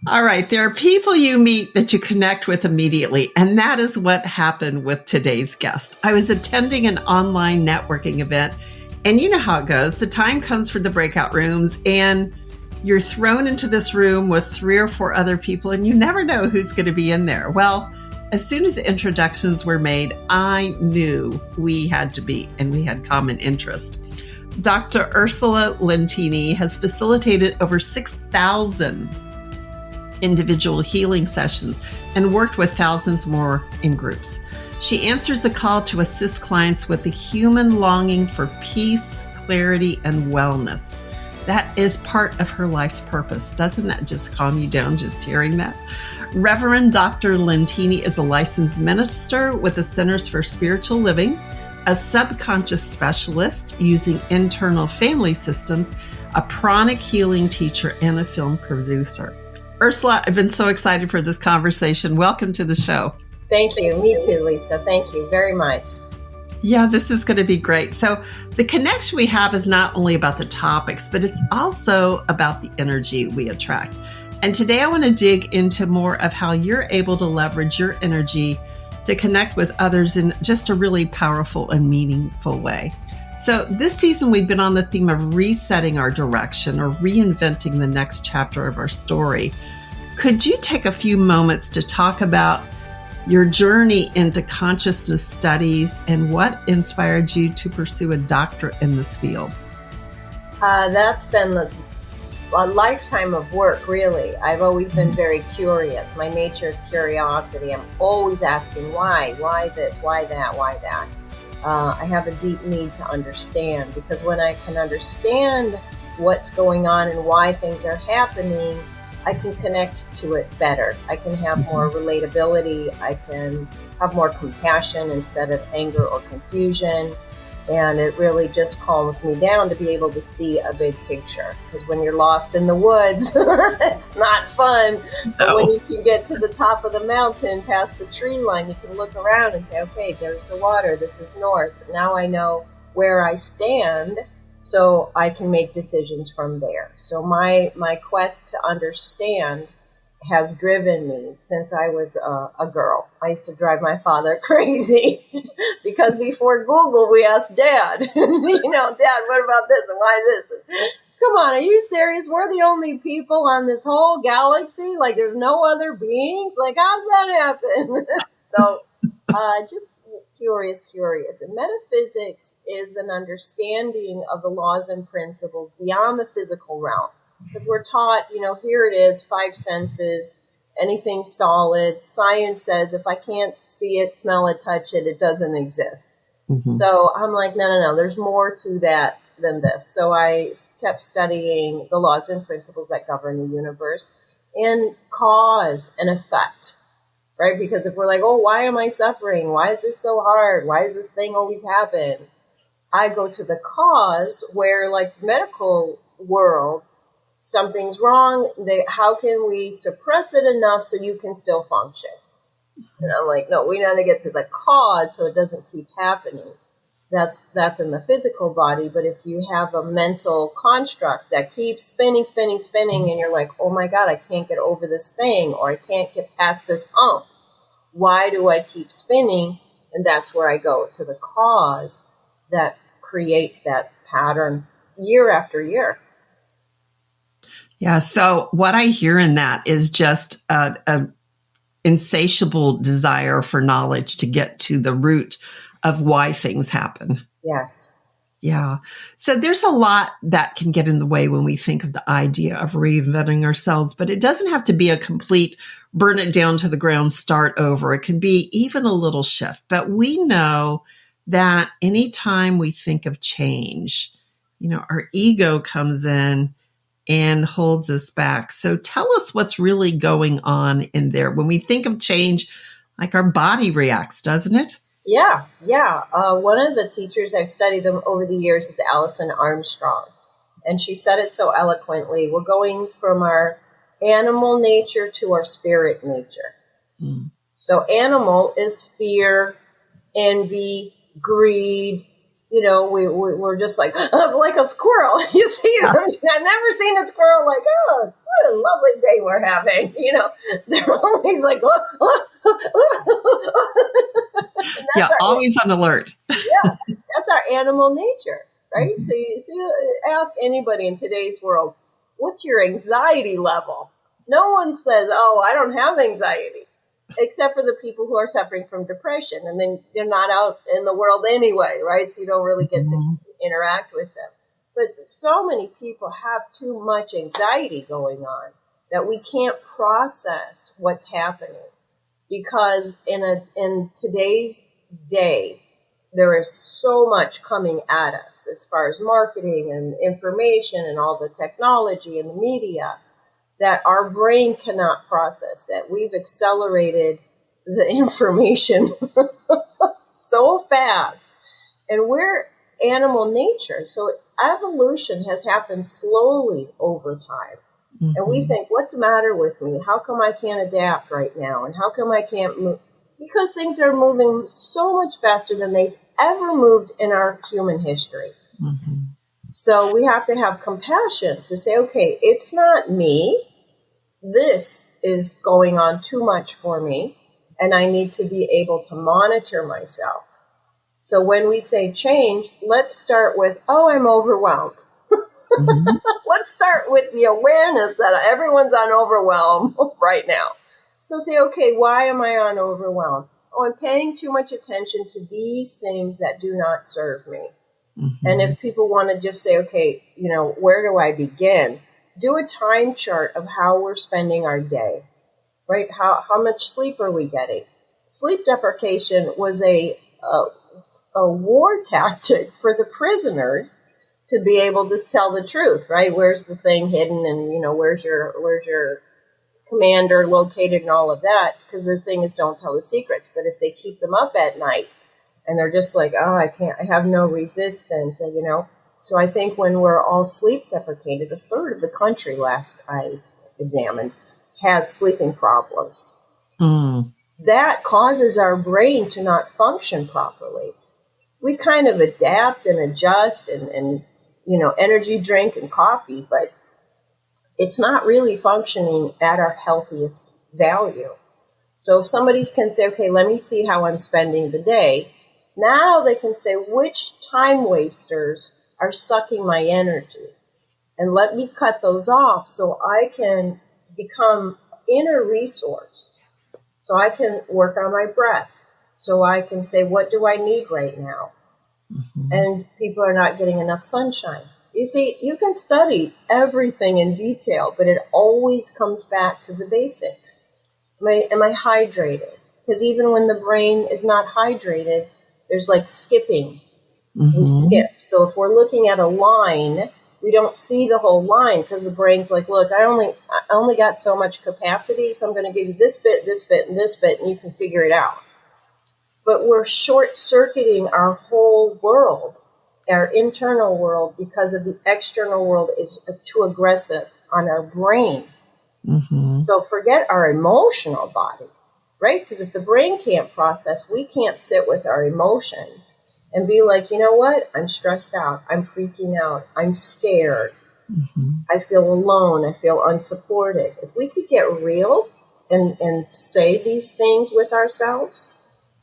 All right. There are people you meet that you connect with immediately. And that is what happened with today's guest. I was attending an online networking event, and you know how it goes. The time comes for the breakout rooms, and you're thrown into this room with 3 or 4 other people, and you never know who's going to be in there. Well, as soon as introductions were made, I knew we had to be, and we had common interest. Dr. Ursula Lentine has facilitated over 6,000 individual healing sessions and worked with thousands more in groups. She answers the call to assist clients with the human longing for peace, clarity, and wellness. That is part of her life's purpose. Doesn't that just calm you down just hearing that? Reverend Dr. Lentine is a licensed minister with the Centers for Spiritual Living, a subconscious specialist using internal family systems, a pranic healing teacher, and a film producer. Ursula, I've been so excited for this conversation. Welcome to the show. Thank you. Me too, Lisa. Thank you very much. Yeah, this is going to be great. So the connection we have is not only about the topics, but it's also about the energy we attract. And today I want to dig into more of how you're able to leverage your energy to connect with others in just a really powerful and meaningful way. So this season, we've been on the theme of resetting our direction or reinventing the next chapter of our story. Could you take a few moments to talk about your journey into consciousness studies and what inspired you to pursue a doctorate in this field? That's been a lifetime of work, really. I've always been very curious. My nature is curiosity. I'm always asking why this, why that, why that. I have a deep need to understand, because when I can understand what's going on and why things are happening, I can connect to it better. I can have more relatability. I can have more compassion instead of anger or confusion. And it really just calms me down to be able to see a big picture. Because when you're lost in the woods, it's not fun. But when you can get to the top of the mountain, past the tree line, you can look around and say, okay, there's the water. This is north. Now I know where I stand, so I can make decisions from there. So my quest to understand has driven me since I was a girl. I used to drive my father crazy because before Google, we asked Dad, Dad, what about this and why this? Come on, are you serious? We're the only people on this whole galaxy? Like there's no other beings? Like how's that happen? So just curious. And metaphysics is an understanding of the laws and principles beyond the physical realm. Because we're taught, here it is, 5 senses, anything solid. Science says if I can't see it, smell it, touch it, it doesn't exist. Mm-hmm. So I'm like, no, there's more to that than this. So I kept studying the laws and principles that govern the universe and cause and effect, right? Because if we're like, oh, why am I suffering? Why is this so hard? Why does this thing always happen? I go to the cause where, like medical world, something's wrong. How can we suppress it enough so you can still function? And I'm like, no, we got to get to the cause so it doesn't keep happening. That's in the physical body. But if you have a mental construct that keeps spinning, and you're like, oh my God, I can't get over this thing, or I can't get past this hump. Why do I keep spinning? And that's where I go to the cause that creates that pattern year after year. Yeah. So what I hear in that is just a insatiable desire for knowledge to get to the root of why things happen. Yes. Yeah. So there's a lot that can get in the way when we think of the idea of reinventing ourselves, but it doesn't have to be a complete burn it down to the ground, start over. It can be even a little shift. But we know that anytime we think of change, our ego comes in and holds us back. So tell us what's really going on in there. When we think of change, like our body reacts, doesn't it? Yeah. One of the teachers, I've studied them over the years, is Alison Armstrong. And she said it so eloquently. We're going from our animal nature to our spirit nature. So animal is fear, envy, greed, we're just like a squirrel. You see them. I've never seen a squirrel like, oh, it's what a lovely day we're having. They're always like, yeah, always on alert. Yeah, that's our animal nature, right? Mm-hmm. So you ask anybody in today's world, what's your anxiety level? No one says, oh, I don't have anxiety, except for the people who are suffering from depression. And then they're not out in the world anyway, right? So you don't really get to interact with them. But so many people have too much anxiety going on that we can't process what's happening. Because in today's day, there is so much coming at us as far as marketing and information and all the technology and the media that our brain cannot process it. We've accelerated the information so fast. And we're animal nature. So evolution has happened slowly over time. Mm-hmm. And we think, what's the matter with me? How come I can't adapt right now? And how come I can't move? Because things are moving so much faster than they've ever moved in our human history. Mm-hmm. So we have to have compassion to say, okay, it's not me. This is going on too much for me, and I need to be able to monitor myself. So when we say change, let's start with, oh, I'm overwhelmed. Mm-hmm. Let's start with the awareness that everyone's on overwhelm right now. So say, okay, why am I on overwhelm? Oh, I'm paying too much attention to these things that do not serve me. Mm-hmm. And if people want to just say, okay, where do I begin? Do a time chart of how we're spending our day, right? How much sleep are we getting? Sleep deprivation was a war tactic for the prisoners to be able to tell the truth, right? Where's the thing hidden, and where's your commander located, and all of that? Because the thing is, don't tell the secrets. But if they keep them up at night, and they're just like, oh, I have no resistance, and So I think when we're all sleep deprivated, a third of the country, last I examined, has sleeping problems. Mm. That causes our brain to not function properly. We kind of adapt and adjust and energy drink and coffee, but it's not really functioning at our healthiest value. So if somebody can say, okay, let me see how I'm spending the day, now they can say, which time wasters are sucking my energy, and let me cut those off so I can become inner resourced, so I can work on my breath, so I can say, what do I need right now? Mm-hmm. And people are not getting enough sunshine. You see, you can study everything in detail, but it always comes back to the basics. Am I hydrated? Because even when the brain is not hydrated, there's like skipping. Mm-hmm. We skip. So if we're looking at a line, we don't see the whole line because the brain's like, look, I only got so much capacity, so I'm going to give you this bit, and this bit, and you can figure it out. But we're short-circuiting our whole world, our internal world, because of the external world is too aggressive on our brain. Mm-hmm. So forget our emotional body, right? Because if the brain can't process, we can't sit with our emotions and be like, you know what? I'm stressed out. I'm freaking out. I'm scared. Mm-hmm. I feel alone. I feel unsupported. If we could get real and say these things with ourselves,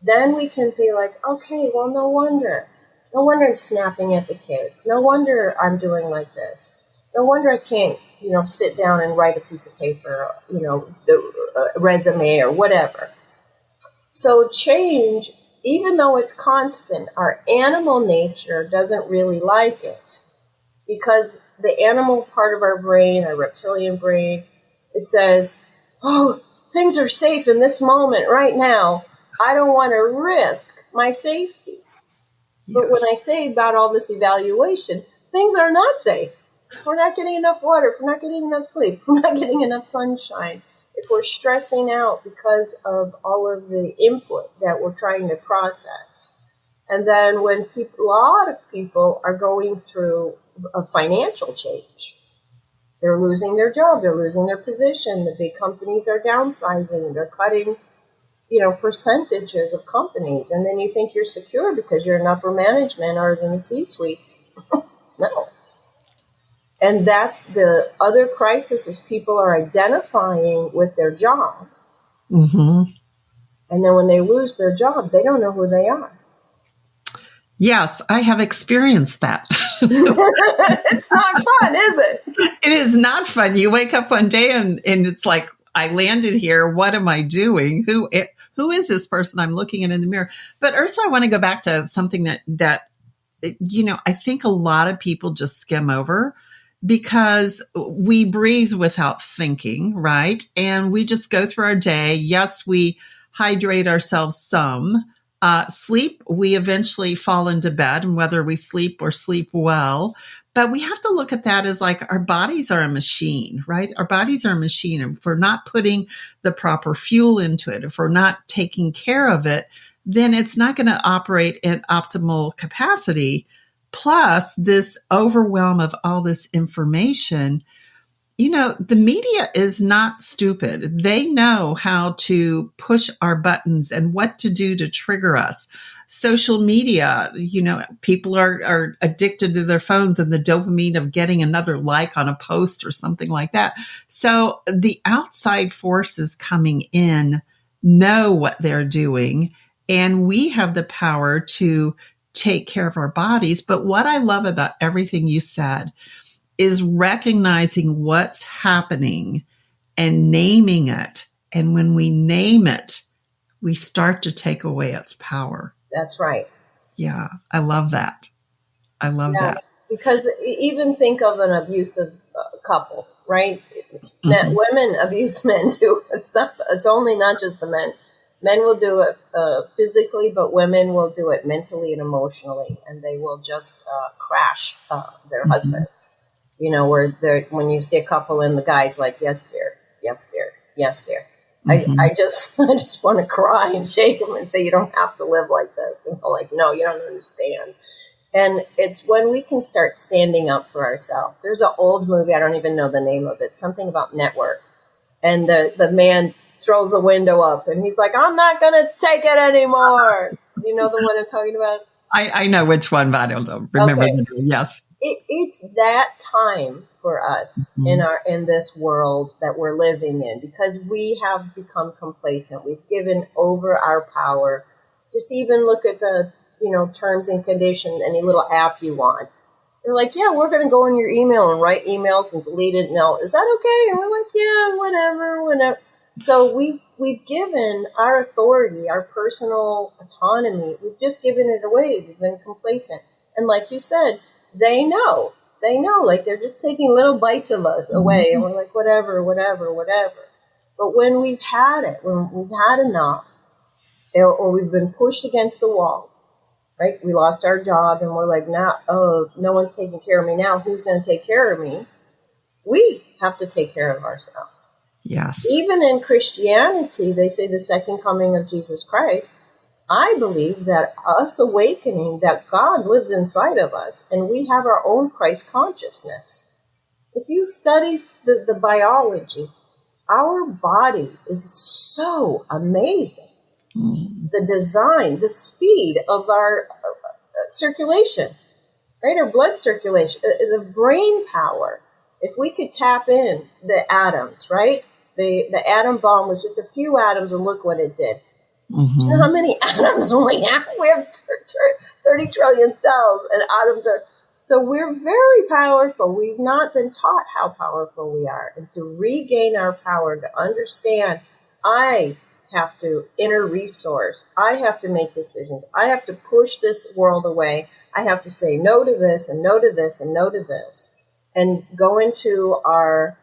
then we can be like, okay, well, no wonder. No wonder I'm snapping at the kids. No wonder I'm doing like this. No wonder I can't, sit down and write a piece of paper, the resume or whatever. So change, even though it's constant, our animal nature doesn't really like it, because the animal part of our brain, our reptilian brain, it says, oh, things are safe in this moment right now. I don't want to risk my safety. Yes. But when I say about all this evaluation, things are not safe. If we're not getting enough water, if we're not getting enough sleep, if we're not getting enough sunshine, if we're stressing out because of all of the input that we're trying to process. And then when a lot of people are going through a financial change, they're losing their job, they're losing their position, the big companies are downsizing, they're cutting percentages of companies. And then you think you're secure because you're in upper management or in the C-suites. No. And that's the other crisis is people are identifying with their job. Mm-hmm. And then when they lose their job, they don't know who they are. Yes, I have experienced that. It's not fun, is it? It is not fun. You wake up one day and it's like, I landed here. What am I doing? Who is this person I'm looking at in the mirror? But Ursula, I want to go back to something that I think a lot of people just skim over because we breathe without thinking, right? And we just go through our day. Yes, we hydrate ourselves some. Sleep, we eventually fall into bed, and whether we sleep or sleep well. But we have to look at that as like our bodies are a machine, right? Our bodies are a machine. And if we're not putting the proper fuel into it, if we're not taking care of it, then it's not going to operate at optimal capacity. Plus this overwhelm of all this information. The media is not stupid. They know how to push our buttons and what to do to trigger us. Social media, people are addicted to their phones and the dopamine of getting another like on a post or something like that. So the outside forces coming in know what they're doing, and we have the power to take care of our bodies. But what I love about everything you said is recognizing what's happening and naming it. And when we name it, we start to take away its power. That's right. Yeah, I love that. I love that. Because even think of an abusive couple, right? Mm-hmm. Women abuse men too. It's only not just the men. Men will do it physically, but women will do it mentally and emotionally, and they will just crash their mm-hmm. husbands. Where when you see a couple and the guy's like, yes, dear, yes, dear, yes, dear. Mm-hmm. I just want to cry and shake him and say, you don't have to live like this. And they're like, no, you don't understand. And it's when we can start standing up for ourselves. There's an old movie, I don't even know the name of it, something about network. And the man throws a window up and he's like, I'm not going to take it anymore. You know the one I'm talking about? I know which one, but I don't remember the name. Yes. It's that time for us mm-hmm. in this world that we're living in, because we have become complacent. We've given over our power. Just even look at the terms and conditions, any little app you want. They're like, yeah, we're going to go in your email and write emails and delete it. No, is that okay? And we're like, yeah, whatever. So we've given our authority, our personal autonomy. We've just given it away. We've been complacent, and like you said. They know, like they're just taking little bites of us away, and we're like, whatever. But when we've had it, when we've had enough, or we've been pushed against the wall, right? We lost our job and we're like, no one's taking care of me now. Who's going to take care of me? We have to take care of ourselves. Yes. Even in Christianity, they say the second coming of Jesus Christ. I believe that us awakening that God lives inside of us and we have our own Christ consciousness. If you study the biology, our body is so amazing. Mm. The design, the speed of our circulation, right? Our blood circulation, the brain power. If we could tap in the atoms, right? The atom bomb was just a few atoms and look what it did. Mm-hmm. Do you know how many atoms we have? We have 30 trillion cells, and atoms are... So we're very powerful. We've not been taught how powerful we are. And to regain our power, to understand, I have to inner resource. I have to make decisions. I have to push this world away. I have to say no to this, and no to this, and no to this. And go into our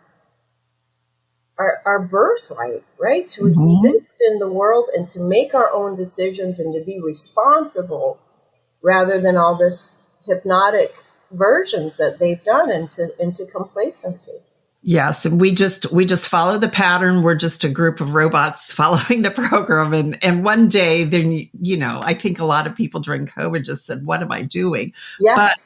birthright, right? To mm-hmm. exist in the world and to make our own decisions and to be responsible rather than all this hypnotic versions that they've done into complacency. Yes. And we just follow the pattern. We're just a group of robots following the program. And one day then, I think a lot of people during COVID just said, what am I doing? Yeah. But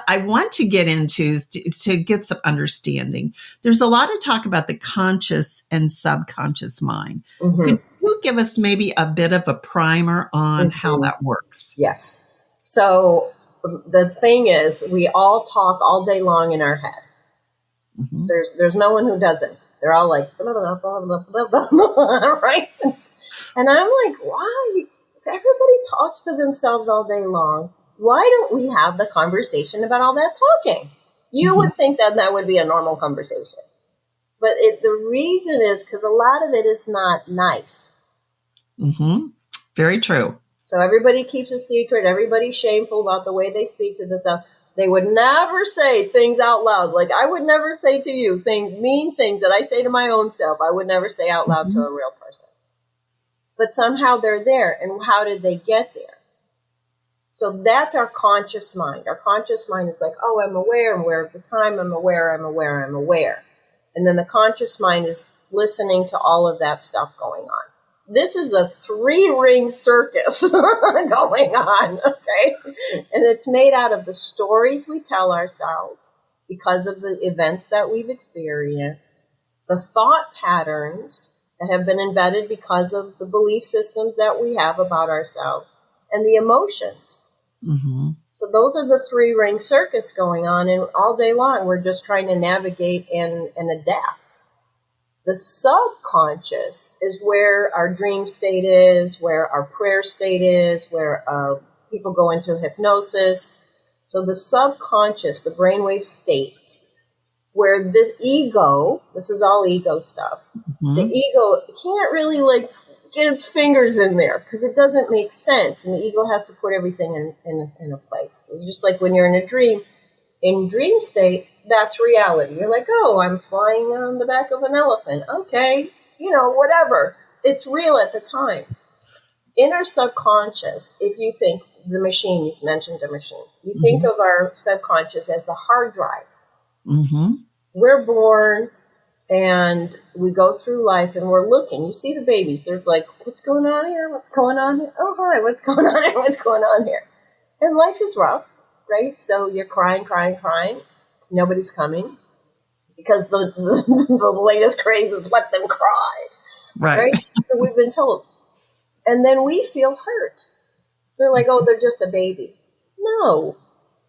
I want to get into to get some understanding. There's a lot of talk about the conscious and subconscious mind. Mm-hmm. Could you you give us maybe a bit of a primer on how that works? Yes. So the thing is, we all talk all day long in our head. Mm-hmm. There's no one who doesn't. They're all like, blah, blah, blah, blah, blah, blah, right? And I'm like, why? If everybody talks to themselves all day long, why don't we have the conversation about all that talking? You would think that would be a normal conversation. But the reason is because a lot of it is not nice. Mm-hmm. Very true. So everybody keeps a secret. Everybody's shameful about the way they speak to themselves. They would never say things out loud. Like I would never say to you mean things that I say to my own self. I would never say out loud to a real person. But somehow they're there. And how did they get there? So that's our conscious mind. Our conscious mind is like, oh, I'm aware of the time. I'm aware. And then the conscious mind is listening to all of that stuff going on. This is a 3-ring circus going on, okay? And it's made out of the stories we tell ourselves because of the events that we've experienced, the thought patterns that have been embedded because of the belief systems that we have about ourselves, and the emotions. Mm-hmm. So those are the 3-ring circus going on, and all day long we're just trying to navigate and adapt. The subconscious is where our dream state is, where our prayer state is, where people go into hypnosis. So the subconscious, the brainwave states, where this ego, this is all ego stuff, the ego can't really get its fingers in there because it doesn't make sense. And the ego has to put everything in a place. It's just like when you're in a dream, in dream state, that's reality. You're like, oh, I'm flying on the back of an elephant. Okay, whatever. It's real at the time. In our subconscious, if you think the machine, you mentioned the machine, you think of our subconscious as the hard drive. Mm-hmm. We're born and we go through life and we're looking. You see the babies. They're like, what's going on here? What's going on here? Oh, hi, what's going on here? What's going on here? And life is rough, right? So you're crying. Nobody's coming because the latest craze is let them cry. Right? So we've been told. And then we feel hurt. They're like, oh, they're just a baby. No,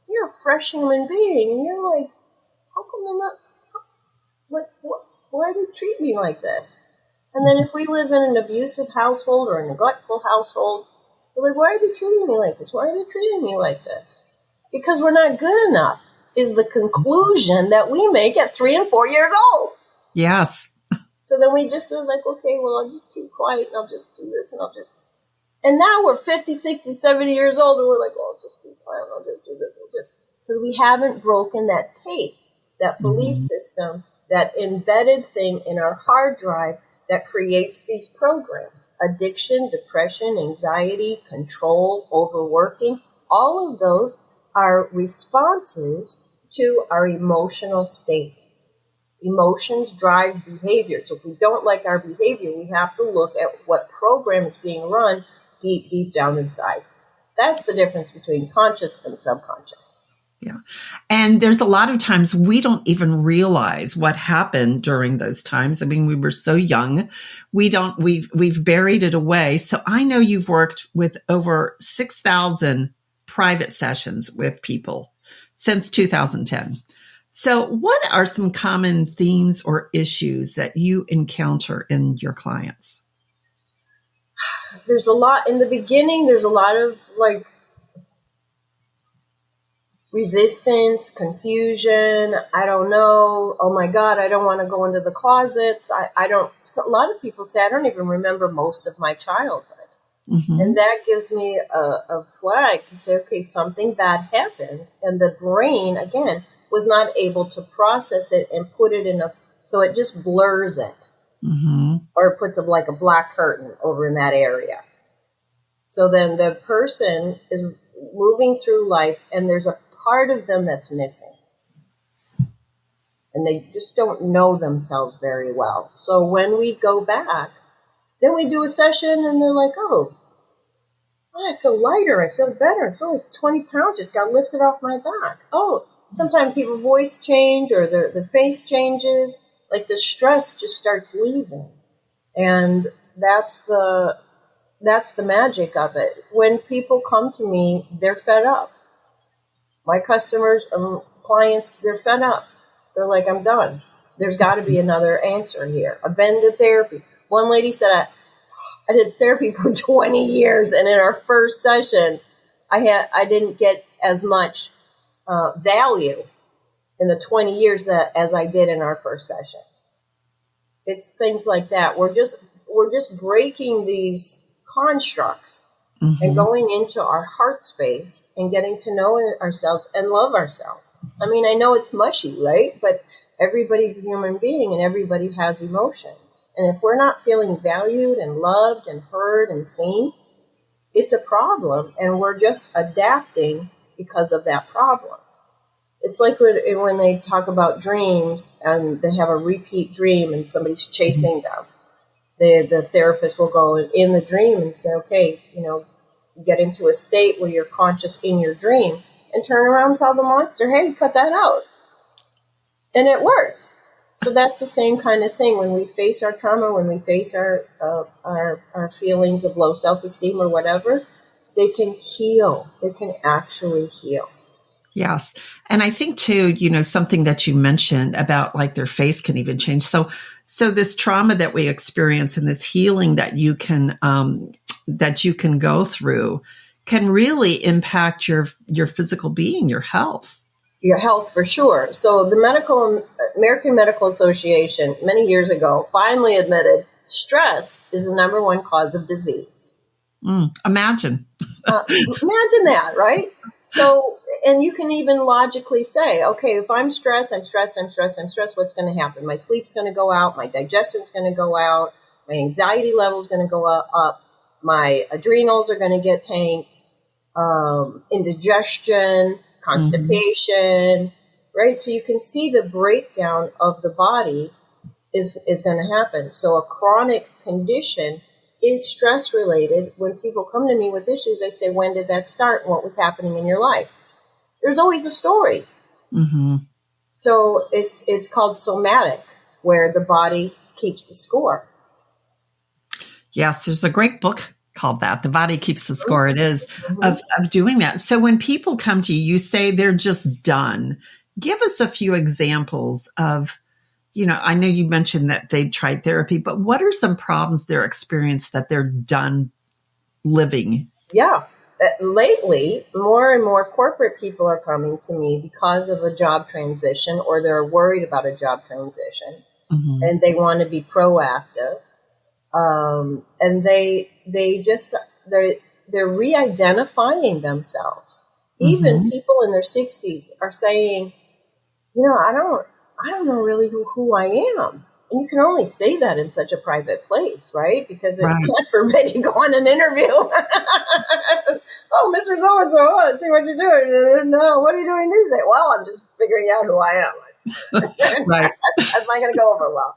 you're a fresh human being. And you're like, how come they're not, why do they treat me like this? And then if we live in an abusive household or a neglectful household, we're like, why are they treating me like this? Why are they treating me like this? Because we're not good enough. Is the conclusion that we make at 3 and 4 years old. Yes. So then we just are like, okay, well, I'll just keep quiet and I'll just do this and now we're 50, 60, 70 years old and we're like, well, I'll just keep quiet. I'll just do this. Because we haven't broken that tape, that belief system, that embedded thing in our hard drive that creates these programs. Addiction, depression, anxiety, control, overworking, all of those are responses to our emotional state. Emotions drive behavior. So if we don't like our behavior, we have to look at what program is being run deep down inside. That's the difference between conscious and subconscious. Yeah. And there's a lot of times we don't even realize what happened during those times. I mean, we were so young. We've buried it away. So I know you've worked with over 6,000 private sessions with people since 2010. So what are some common themes or issues that you encounter in your clients? There's a lot in the beginning. There's a lot of resistance, confusion. I don't know. Oh my God, I don't want to go into the closets. So a lot of people say, I don't even remember most of my childhood. Mm-hmm. And that gives me a flag to say, okay, something bad happened. And the brain, again, was not able to process it and put it so it just blurs it. Mm-hmm. Or it puts a black curtain over in that area. So then the person is moving through life and there's a part of them that's missing. And they just don't know themselves very well. So when we go back, then we do a session and they're like, oh, I feel lighter. I feel better. I feel like 20 pounds just got lifted off my back. Oh, sometimes people's voice change or their face changes. Like the stress just starts leaving. And that's the magic of it. When people come to me, they're fed up. My customers, clients, they're fed up. They're like, I'm done. There's got to be another answer here. I've been to therapy. One lady said, I did therapy for 20 years, and in our first session, I didn't get as much value in the 20 years as I did in our first session. It's things like that. We're just breaking these constructs and going into our heart space and getting to know ourselves and love ourselves. I mean, I know it's mushy, right? But everybody's a human being and everybody has emotions. And if we're not feeling valued and loved and heard and seen, it's a problem. And we're just adapting because of that problem. It's like when they talk about dreams and they have a repeat dream and somebody's chasing them. The therapist will go in the dream and say, okay, get into a state where you're conscious in your dream and turn around and tell the monster, hey, cut that out. And it works. So that's the same kind of thing. When we face our trauma, when we face our feelings of low self-esteem or whatever, they can heal. They can actually heal. Yes. And I think too, something that you mentioned about like their face can even change. So this trauma that we experience and this healing that you can go through can really impact your physical being, your health. Your health for sure. So the American Medical Association many years ago finally admitted stress is the number one cause of disease. Imagine that, right? So, and you can even logically say, okay, if I'm stressed, what's going to happen? My sleep's going to go out. My digestion's going to go out. My anxiety level's going to go up. My adrenals are going to get tanked. Indigestion, constipation, right? So you can see the breakdown of the body is going to happen. So a chronic condition is stress related. When people come to me with issues, I say, when did that start? What was happening in your life? There's always a story. So it's called somatic, where the body keeps the score. Yes, there's a great book called that. The Body Keeps the Score. It is of doing that. So when people come to you, you say they're just done. Give us a few examples of, I know you mentioned that they tried therapy, but what are some problems they're experienced that they're done living? Yeah. Lately, more and more corporate people are coming to me because of a job transition, or they're worried about a job transition and they want to be proactive. And they're re-identifying themselves. Even people in their 60s are saying, I don't know really who I am. And you can only say that in such a private place, right? Because God forbid you go on an interview. Oh, Mr. So-and-so, see what you're doing. No, what are you doing these days? Well, I'm just figuring out who I am. Right. That's not going to go over well.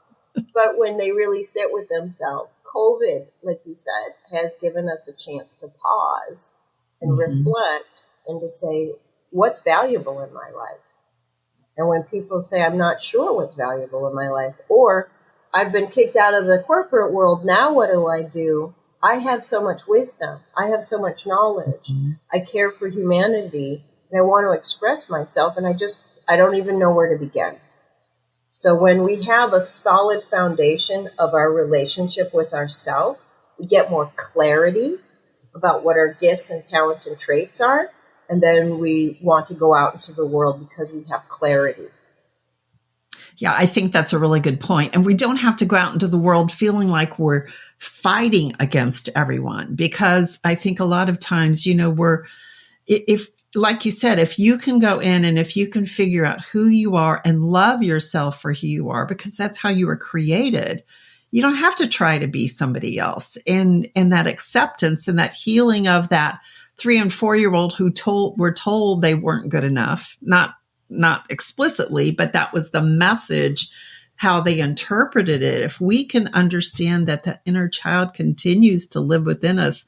But when they really sit with themselves, COVID, like you said, has given us a chance to pause and reflect and to say, what's valuable in my life? And when people say, I'm not sure what's valuable in my life, or I've been kicked out of the corporate world, now what do? I have so much wisdom. I have so much knowledge. I care for humanity, and I want to express myself, and I don't even know where to begin. So when we have a solid foundation of our relationship with ourselves, we get more clarity about what our gifts and talents and traits are. And then we want to go out into the world because we have clarity. Yeah, I think that's a really good point. And we don't have to go out into the world feeling like we're fighting against everyone, because I think a lot of times, if like you said, if you can go in and if you can figure out who you are and love yourself for who you are, because that's how you were created, you don't have to try to be somebody else. And that acceptance and that healing of that 3 and 4-year-old who were told they weren't good enough, not explicitly, but that was the message, how they interpreted it. If we can understand that the inner child continues to live within us,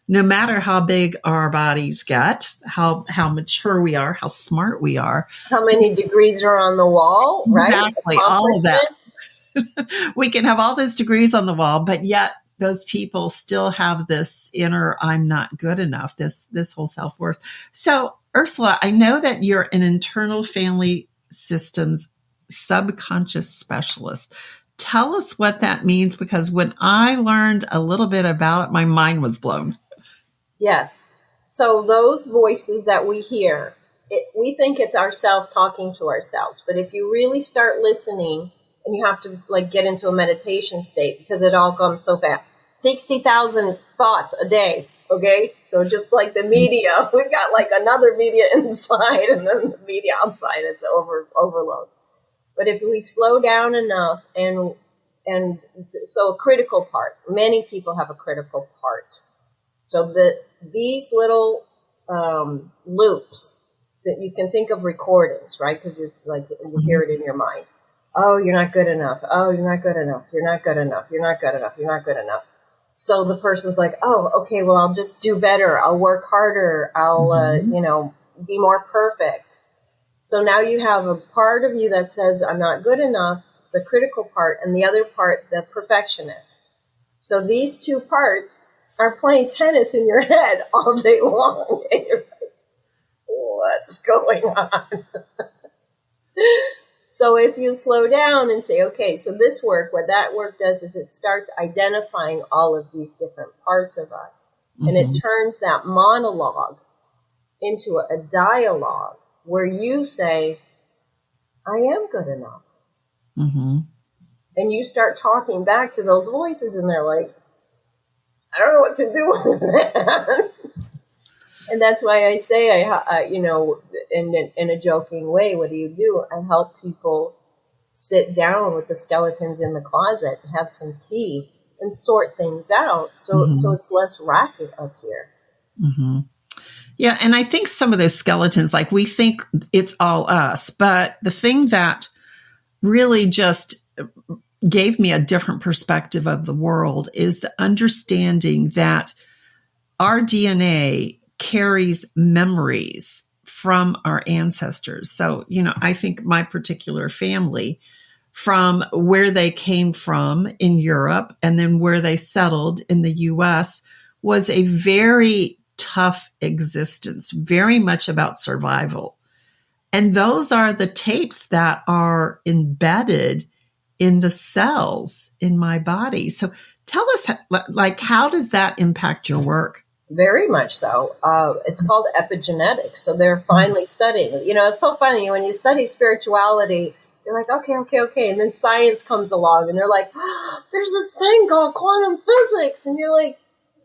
no matter how big our bodies get, how mature we are, how smart we are. How many degrees are on the wall, right? Exactly, all of that. We can have all those degrees on the wall, but yet those people still have this inner I'm not good enough, this whole self-worth. So Ursula, I know that you're an internal family systems subconscious specialist. Tell us what that means, because when I learned a little bit about it, my mind was blown. Yes. So those voices that we hear, we think it's ourselves talking to ourselves. But if you really start listening, and you have to like get into a meditation state because it all comes so fast. 60,000 thoughts a day. Okay. So just like the media, we've got like another media inside and then the media outside. It's overload. But if we slow down enough and so a critical part, many people have a critical part. So these little loops that you can think of recordings, right? Because it's like you hear it in your mind. Oh, you're not good enough. Oh, you're not good enough. You're not good enough. You're not good enough. You're not good enough. So the person's like, oh, okay, well, I'll just do better. I'll work harder. I'll, be more perfect. So now you have a part of you that says, I'm not good enough, the critical part, and the other part, the perfectionist. So these two parts are playing tennis in your head all day long. And you're like, what's going on? So if you slow down and say, okay, so this work, what that work does is it starts identifying all of these different parts of us. Mm-hmm. And it turns that monologue into a dialogue where you say, I am good enough. Mm-hmm. And you start talking back to those voices and they're like, I don't know what to do with that. And that's why I say, in a joking way, what do? I help people sit down with the skeletons in the closet, have some tea, and sort things out so it's less racket up here. Mm-hmm. Yeah, and I think some of those skeletons, like we think it's all us, but the thing that really just gave me a different perspective of the world is the understanding that our DNA carries memories from our ancestors. So, I think my particular family, from where they came from in Europe and then where they settled in the US, was a very tough existence, very much about survival. And those are the tapes that are embedded in the cells in my body. So tell us, how does that impact your work? Very much so. It's called epigenetics. So they're finally studying. It's so funny when you study spirituality, you're like, okay. And then science comes along and they're like, there's this thing called quantum physics. And you're like,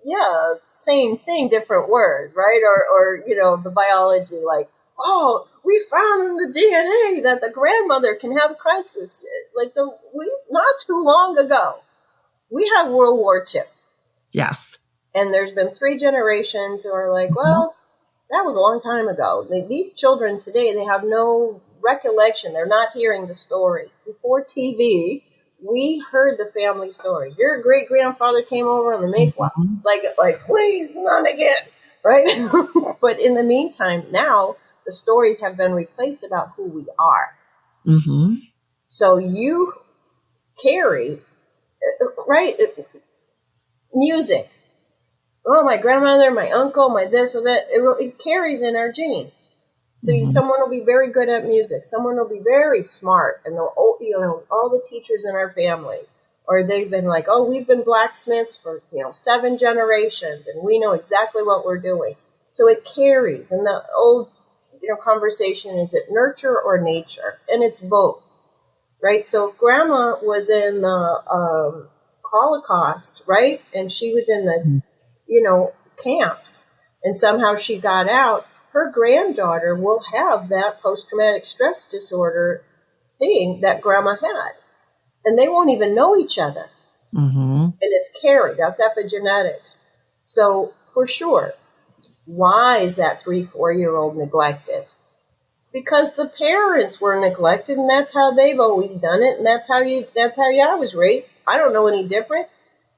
yeah, same thing, different words, right? Or the biology, like, oh, we found in the DNA that the grandmother can have crisis. Like not too long ago, we had World War II. Yes. And there's been 3 generations who are like, well, that was a long time ago. These children today, they have no recollection. They're not hearing the stories. Before TV, we heard the family story. Your great-grandfather came over on the Mayflower. Like, please, not again, right? But in the meantime, now the stories have been replaced about who we are. Mm-hmm. So you carry, right, music. Oh, my grandmother, my uncle, my this or that, it carries in our genes. So someone will be very good at music. Someone will be very smart. And they'll, all the teachers in our family, or they've been like, oh, we've been blacksmiths for, 7 generations, and we know exactly what we're doing. So it carries. And the old, conversation, is it nurture or nature? And it's both, right? So if grandma was in the Holocaust, right? And she was in the camps, and somehow she got out, her granddaughter will have that post-traumatic stress disorder thing that grandma had. And they won't even know each other. Mm-hmm. And it's carried. That's epigenetics. So for sure, why is that 3-4-year-old neglected? Because the parents were neglected, and that's how they've always done it. And that's how I was raised. I don't know any different.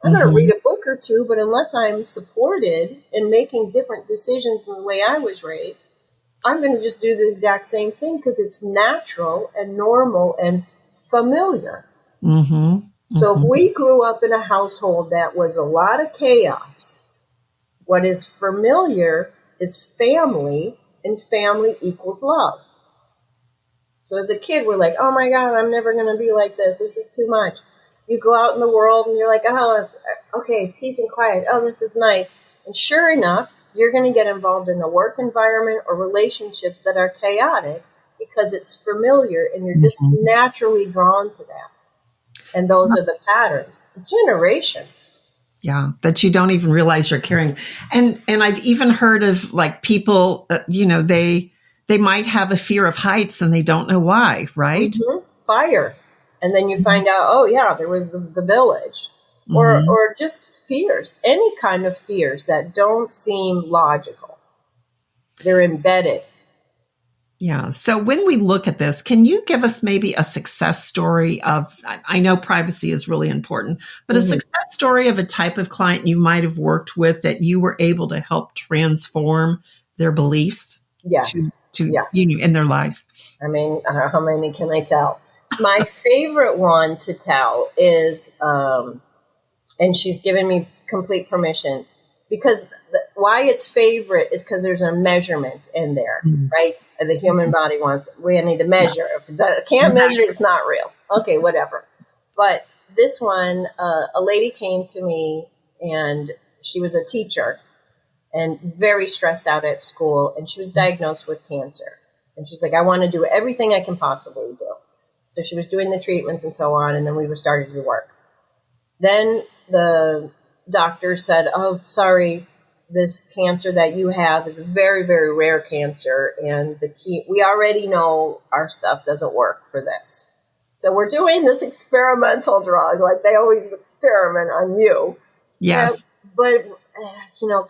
I'm going to read a book or two, but unless I'm supported in making different decisions from the way I was raised, I'm going to just do the exact same thing because it's natural and normal and familiar. Mm-hmm. So if we grew up in a household that was a lot of chaos, what is familiar is family, and family equals love. So as a kid, we're like, oh my God, I'm never going to be like this. This is too much. You go out in the world and you're like, oh, okay, peace and quiet. Oh, this is nice. And sure enough, you're going to get involved in a work environment or relationships that are chaotic because it's familiar and you're just naturally drawn to that. And those are the patterns. Generations. Yeah, that you don't even realize you're carrying. And I've even heard of like people, they might have a fear of heights and they don't know why, right? Mm-hmm. Fire. And then you find out, oh yeah, there was the village. Or just fears, any kind of fears that don't seem logical. They're embedded. Yeah. So when we look at this, can you give us maybe a success story of, I know privacy is really important, but a success story of a type of client you might have worked with that you were able to help transform their beliefs in their lives? I mean, how many can I tell? My favorite one to tell is, and she's given me complete permission, because why it's favorite is because there's a measurement in there, right? The human body we need to measure. If it can't measure, it's not real. Okay, whatever. But this one, a lady came to me and she was a teacher and very stressed out at school, and she was diagnosed with cancer. And she's like, I want to do everything I can possibly do. So she was doing the treatments and so on, and then we were starting to work. Then the doctor said, oh, sorry, this cancer that you have is a very, very rare cancer, and we already know our stuff doesn't work for this. So we're doing this experimental drug, like they always experiment on you. Yes. But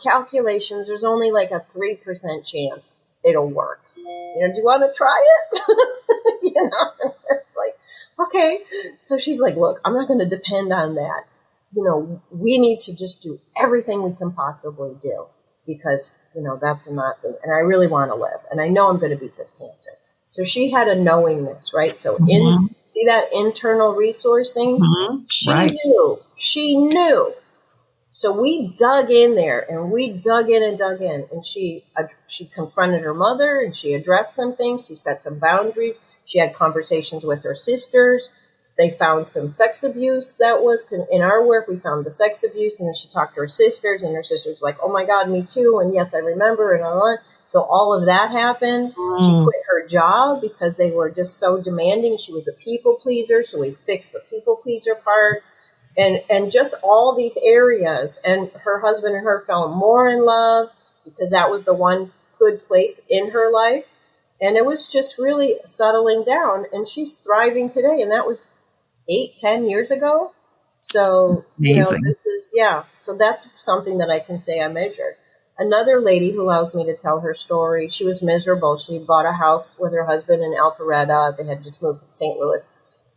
calculations, there's only like a 3% chance it'll work. Do you want to try it? It's like, okay. So she's like, look, I'm not going to depend on that. We need to just do everything we can possibly do because, that's not the, and I really want to live and I know I'm going to beat this cancer. So she had a knowingness, right? So see that internal resourcing? She knew. So we dug in there and we dug in and she confronted her mother and she addressed some things. She set some boundaries. She had conversations with her sisters. They found some sex abuse that was in our work. We found the sex abuse, and then she talked to her sisters, and her sisters were like, "Oh my God, me too!" And yes, I remember, and all that. So all of that happened. She quit her job because they were just so demanding. She was a people pleaser, so we fixed the people pleaser part, and just all these areas. And her husband and her fell more in love because that was the one good place in her life, and it was just really settling down. And she's thriving today, and that was 8-10 years ago. So, this is, so that's something that I can say I measured. Another lady who allows me to tell her story, she was miserable. She bought a house with her husband in Alpharetta. They had just moved from St. Louis.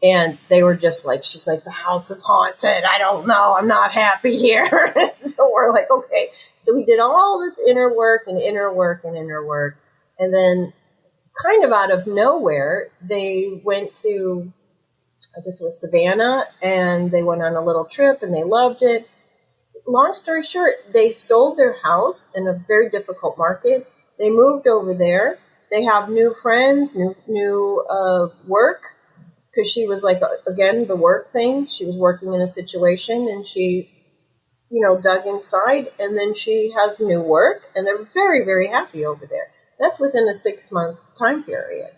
And they were just like, she's like, the house is haunted. I don't know. I'm not happy here. So we're like, okay. So we did all this inner work. And then kind of out of nowhere, they went to, I guess it was Savannah, and they went on a little trip and they loved it. Long story short, they sold their house in a very difficult market. They moved over there. They have new friends, new work, because she was like, again, the work thing. She was working in a situation and she, dug inside, and then she has new work, and they're very, very happy over there. That's within a 6-month time period.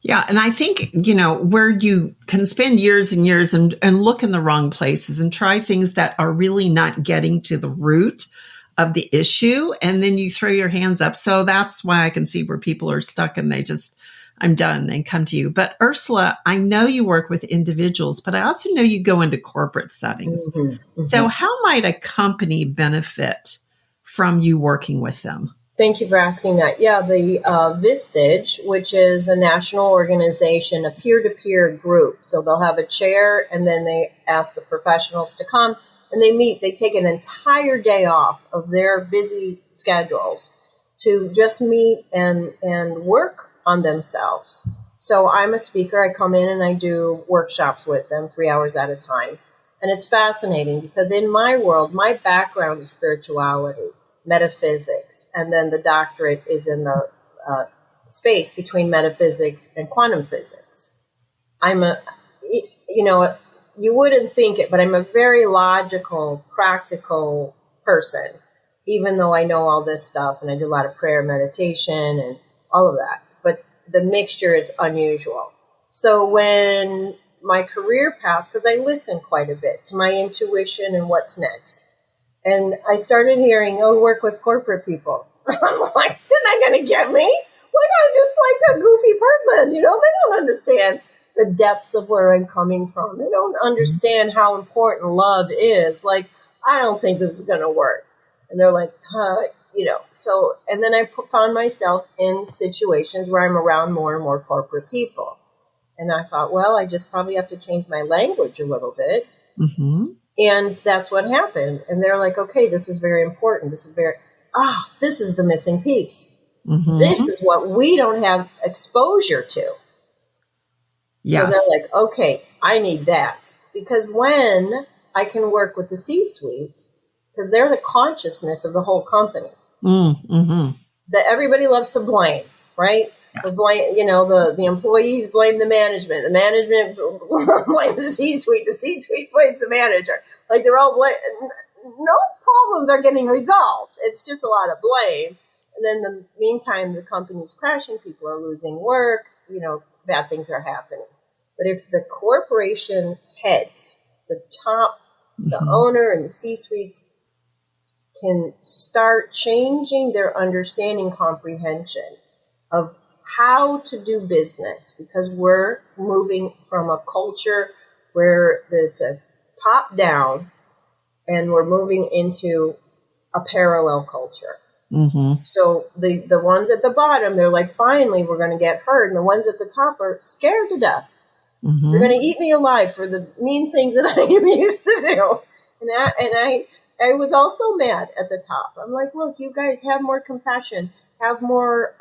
Yeah. And I think, where you can spend years and years and look in the wrong places and try things that are really not getting to the root of the issue. And then you throw your hands up. So that's why I can see where people are stuck and they just, I'm done, and come to you. But Ursula, I know you work with individuals, but I also know you go into corporate settings. So how might a company benefit from you working with them? Thank you for asking that. Yeah, the Vistage, which is a national organization, a peer-to-peer group. So they'll have a chair, and then they ask the professionals to come, and they meet. They take an entire day off of their busy schedules to just meet and work on themselves. So I'm a speaker. I come in and I do workshops with them 3 hours at a time. And it's fascinating because in my world, my background is spirituality, metaphysics, and then the doctorate is in the space between metaphysics and quantum physics. You wouldn't think it, but I'm a very logical, practical person, even though I know all this stuff and I do a lot of prayer, meditation, and all of that. But the mixture is unusual. So when my career path, because I listen quite a bit to my intuition and what's next, and I started hearing, work with corporate people. I'm like, they're not going to get me. Like, I'm just like a goofy person. They don't understand the depths of where I'm coming from. They don't understand how important love is. Like, I don't think this is going to work. And they're like, so, and then I found myself in situations where I'm around more and more corporate people. And I thought, well, I just probably have to change my language a little bit. Mm-hmm. And that's what happened. And they're like, okay, this is very important. This is the missing piece. Mm-hmm. This is what we don't have exposure to. Yes. So they're like, okay, I need that. Because when I can work with the C-suite, because they're the consciousness of the whole company, that everybody loves to blame, right? Yeah. Blame, the employees blame the management blames the C-suite blames the manager. Like they're all blame. No problems are getting resolved. It's just a lot of blame. And then in the meantime, the company's crashing, people are losing work, bad things are happening. But if the corporation heads, the top, the owner and the C-suites can start changing their understanding comprehension of how to do business, because we're moving from a culture where it's a top down and we're moving into a parallel culture. Mm-hmm. So the ones at the bottom, they're like, finally, we're going to get heard. And the ones at the top are scared to death. Mm-hmm. They're going to eat me alive for the mean things that I am used to do. And I was also mad at the top. I'm like, look, you guys have more compassion, have more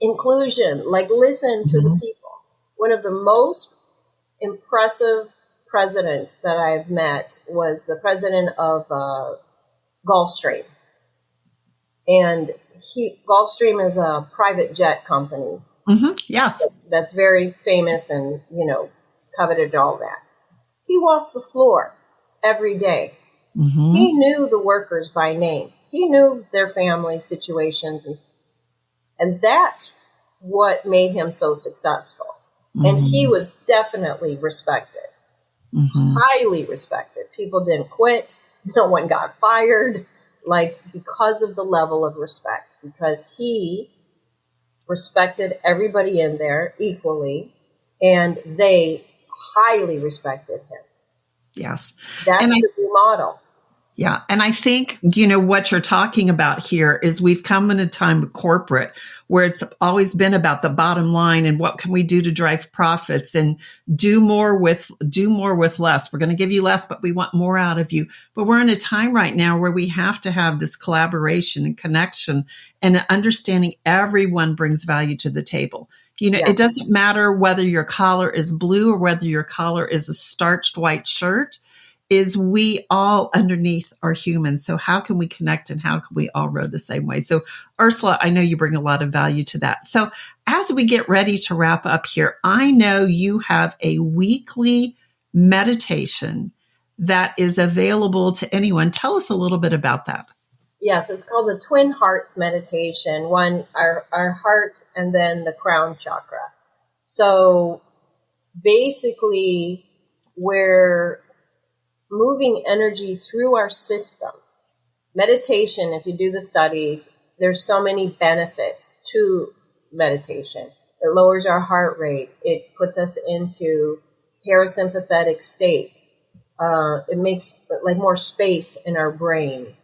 inclusion, like listen to the people. One of the most impressive presidents that I've met was the president of Gulfstream. And Gulfstream is a private jet company. Mm-hmm. Yes. That's very famous and, coveted and all that. He walked the floor every day. Mm-hmm. He knew the workers by name. He knew their family situations. And that's what made him so successful. Mm-hmm. And he was definitely respected, highly respected. People didn't quit. No one got fired, because of the level of respect, because he respected everybody in there equally, and they highly respected him. Yes. That's the new model. Yeah. And I think, what you're talking about here is we've come in a time of corporate where it's always been about the bottom line and what can we do to drive profits and do more with less. We're going to give you less, but we want more out of you. But we're in a time right now where we have to have this collaboration and connection and understanding everyone brings value to the table. It doesn't matter whether your collar is blue or whether your collar is a starched white shirt. Is we all underneath are human. So how can we connect and how can we all row the same way? So Ursula, I know you bring a lot of value to that. So as we get ready to wrap up here, I know you have a weekly meditation that is available to anyone. Tell us a little bit about that. Yes, it's called the Twin Hearts Meditation. One, our heart, and then the crown chakra. So basically, we're moving energy through our system. Meditation, if you do the studies, there's so many benefits to meditation. It lowers our heart rate. It puts us into parasympathetic state. It makes more space in our brain.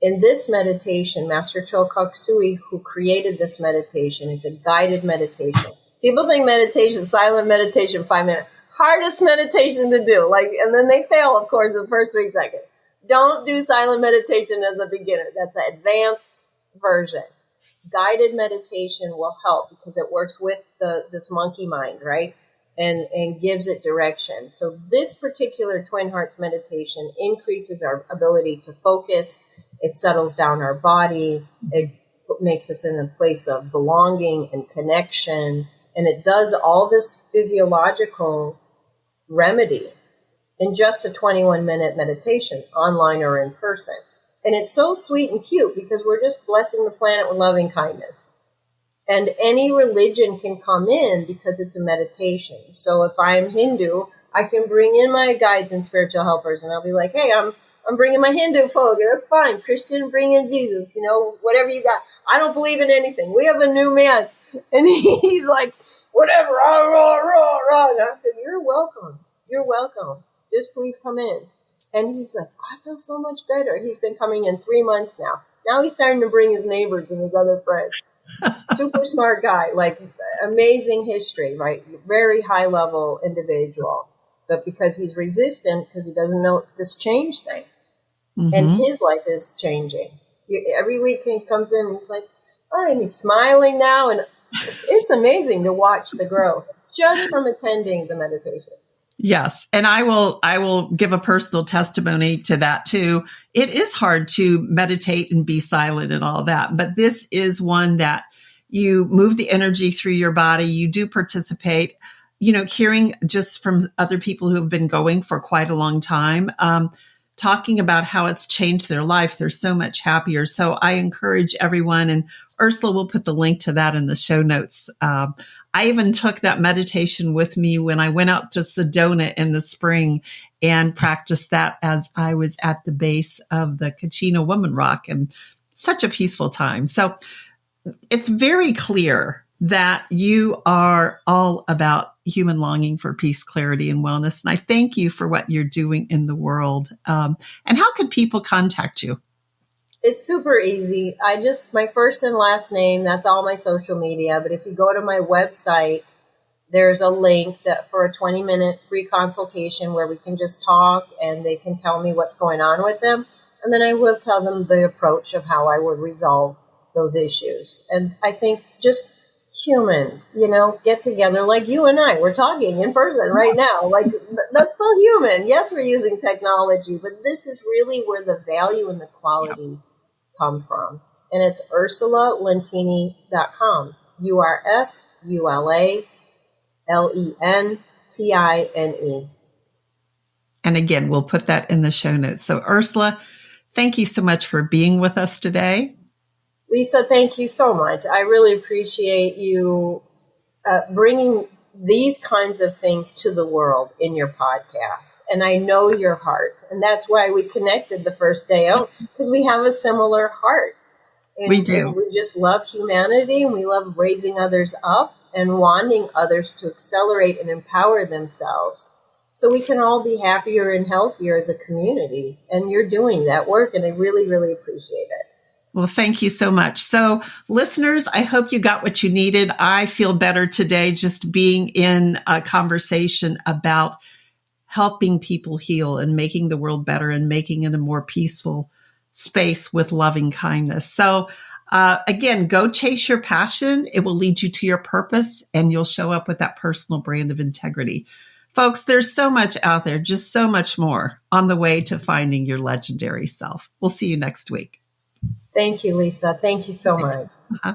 In this meditation, Master Choka Sui, who created this meditation, it's a guided meditation. People think meditation, silent meditation, 5 minutes. Hardest meditation to do. And then they fail, of course, in the first 3 seconds. Don't do silent meditation as a beginner. That's an advanced version. guided meditation will help because it works with this monkey mind, right? And gives it direction. So this particular Twin Hearts meditation increases our ability to focus. It settles down our body. It makes us in a place of belonging and connection. And it does all this physiological remedy in just a 21-minute meditation, online or in person. And it's so sweet and cute because we're just blessing the planet with loving kindness. And any religion can come in because it's a meditation. So if I'm Hindu, I can bring in my guides and spiritual helpers, and I'll be like, hey, I'm bringing my Hindu folk. That's fine. Christian, bring in Jesus. Whatever you got. I don't believe in anything. We have a new man. And he's like, whatever. Rah, rah, rah, rah. And I said, you're welcome. You're welcome. Just please come in. And he's like, I feel so much better. He's been coming in 3 months now. Now he's starting to bring his neighbors and his other friends. Super smart guy, like amazing history, right? Very high level individual. But because he's resistant, because he doesn't know this change thing. Mm-hmm. And his life is changing. Every week he comes in and he's like, all right, he's smiling now. And it's amazing to watch the growth just from attending the meditation. Yes. And I will give a personal testimony to that too. It is hard to meditate and be silent and all that, but this is one that you move the energy through your body. You do participate, hearing just from other people who have been going for quite a long time, talking about how it's changed their life. They're so much happier. So I encourage everyone, and Ursula will put the link to that in the show notes. I even took that meditation with me when I went out to Sedona in the spring and practiced that as I was at the base of the Kachina Woman Rock, and such a peaceful time. So it's very clear that you are all about human longing for peace, clarity, and wellness. And I thank you for what you're doing in the world. And how can people contact you? It's super easy. My first and last name, that's all my social media. But if you go to my website, there's a link that for a 20-minute free consultation where we can just talk and they can tell me what's going on with them. And then I will tell them the approach of how I would resolve those issues. And I think just human, get together like you and I. We're talking in person right now. Like, that's so human. Yes, we're using technology, but this is really where the value and the quality come from. And it's UrsulaLentine.com. UrsulaLentine. And again, we'll put that in the show notes. So Ursula, thank you so much for being with us today. Lisa, thank you so much. I really appreciate you bringing these kinds of things to the world in your podcast. And I know your heart. And that's why we connected the first day out, because we have a similar heart. And we do. And we just love humanity, and we love raising others up and wanting others to accelerate and empower themselves so we can all be happier and healthier as a community. And you're doing that work, and I really, really appreciate it. Well, thank you so much. So listeners, I hope you got what you needed. I feel better today just being in a conversation about helping people heal and making the world better and making it a more peaceful space with loving kindness. So again, go chase your passion. It will lead you to your purpose, and you'll show up with that personal brand of integrity. Folks, there's so much out there, just so much more on the way to finding your legendary self. We'll see you next week. Thank you, Lisa. Thank you so much. Uh-huh.